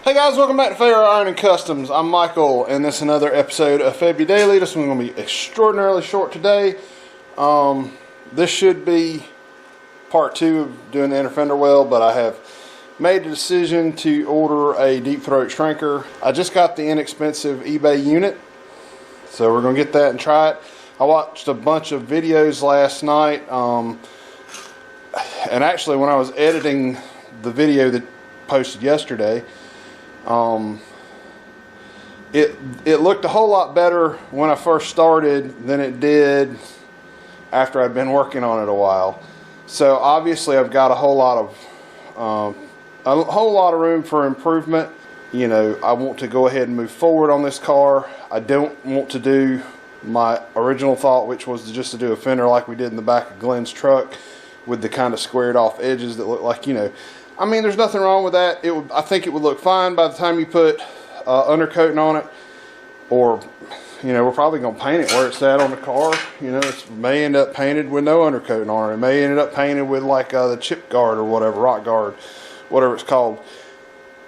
Hey guys, welcome back to February Iron & Customs. I'm Michael, and this is another episode of Febudaily. This one's going to be extraordinarily short today. This should be part 2 of doing the inner fender well, but I have made the decision to order a deep throat shrinker. I just got the inexpensive eBay unit, so we're going to get that and try it. I watched a bunch of videos last night, and actually when I was editing the video that posted yesterday, it looked a whole lot better when I first started than it did after I'd been working on it a while. So obviously I've got a whole lot of room for improvement. You know, I want to go ahead and move forward on this car. I don't want to do my original thought, which was just to do a fender like we did in the back of Glenn's truck with the kind of squared off edges that look like, you know, I mean, there's nothing wrong with that. I think it would look fine by the time you put undercoating on it, or, you know, we're probably going to paint it where it's at on the car. You know, it may end up painted with no undercoating on it. It may end up painted with like the chip guard or whatever, rock guard, whatever it's called.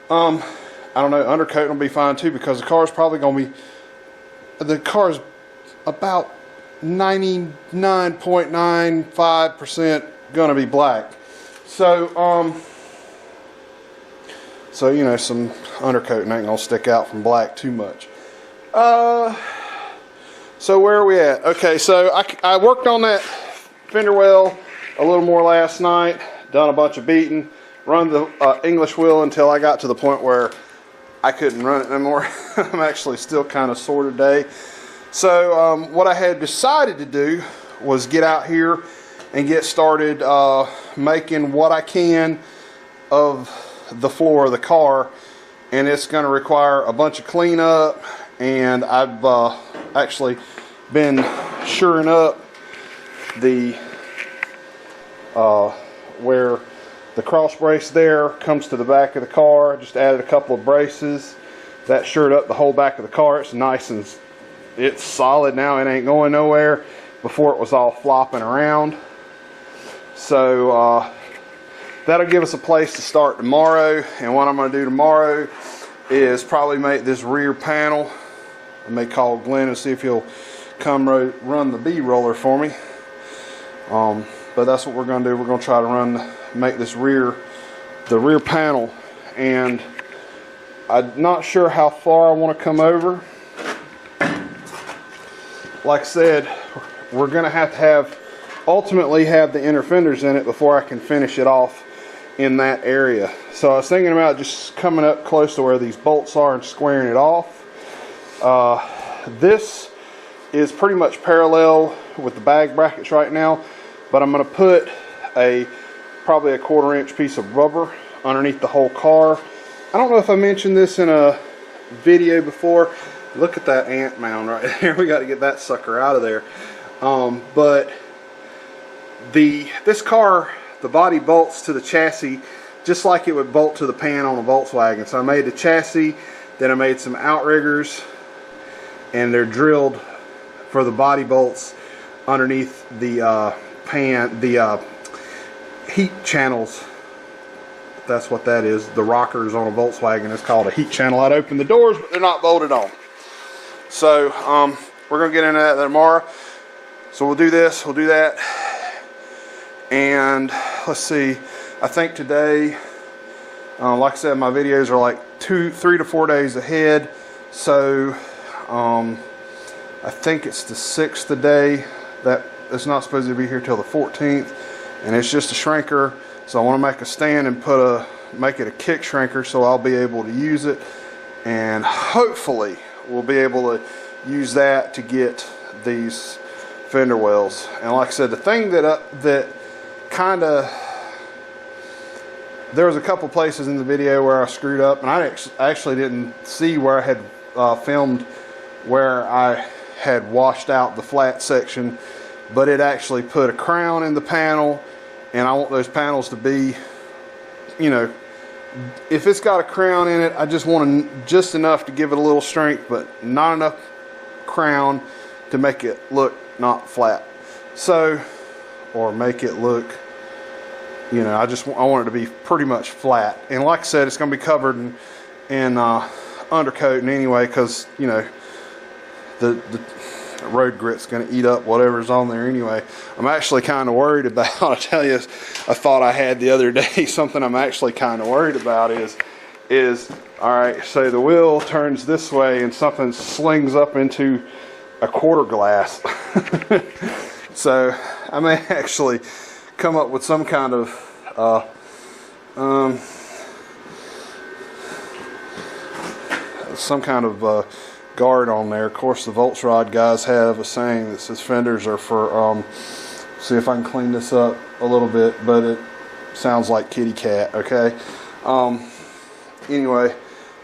I don't know, undercoating will be fine too, because the car's probably going to be, the car's about 99.95% going to be black. So, you know, some undercoating ain't gonna stick out from black too much. So where are we at? Okay, so I worked on that fender well a little more last night, done a bunch of beating, run the English wheel until I got to the point where I couldn't run it anymore. I'm actually still kind of sore today. So what I had decided to do was get out here and get started making what I can of the floor of the car, and it's going to require a bunch of cleanup. And I've actually been shoring up the where the cross brace there comes to the back of the car. Just added a couple of braces that shored up the whole back of the car. It's nice and it's solid now. It ain't going nowhere. Before it was all flopping around. So that'll give us a place to start tomorrow. And what I'm going to do tomorrow is probably make this rear panel. I may call Glenn and see if he'll come run the B roller for me. But that's what we're going to do. We're going to try to make this the rear panel. And I'm not sure how far I want to come over. Like I said, we're going to ultimately have the inner fenders in it before I can finish it off in that area. So I was thinking about just coming up close to where these bolts are and squaring it off. This is pretty much parallel with the bag brackets right now, but I'm going to put probably a 1/4 inch piece of rubber underneath the whole car. I don't know if I mentioned this in a video before. Look at that ant mound right there. We got to get that sucker out of there. But this car, the body bolts to the chassis just like it would bolt to the pan on a Volkswagen. So I made the chassis, then I made some outriggers, and they're drilled for the body bolts underneath the heat channels. That's what that is. The rockers on a Volkswagen is called a heat channel. I'd open the doors, but they're not bolted on. So we're going to get into that tomorrow. So we'll do this, we'll do that. And let's see, I think today, like I said, my videos are like 3 to 4 days ahead. So I think it's the 6th today. That it's not supposed to be here till the 14th. And it's just a shrinker. So I want to make a stand and make it a kick shrinker so I'll be able to use it. And hopefully we'll be able to use that to get these fender wells. And like I said, the thing that kind of, there was a couple places in the video where I screwed up, and I actually didn't see where I had filmed where I had washed out the flat section, but it actually put a crown in the panel, and I want those panels to be, you know, if it's got a crown in it, I just want just enough to give it a little strength, but not enough crown to make it look not flat. So, or make it look, you know, I want it to be pretty much flat. And like I said, it's going to be covered and undercoating anyway, because you know the road grit's going to eat up whatever's on there anyway. I'm actually kind of worried about, I'll tell you a thought I had the other day. Something I'm actually kind of worried about is all right, so the wheel turns this way and something slings up into a quarter glass. So I may actually come up with some kind of guard on there. Of course, the Volksrad guys have a saying that says fenders are for, see if I can clean this up a little bit, but it sounds like kitty cat, okay? Anyway,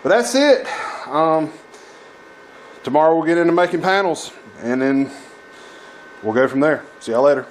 but that's it. Tomorrow we'll get into making panels, and then we'll go from there. See y'all later.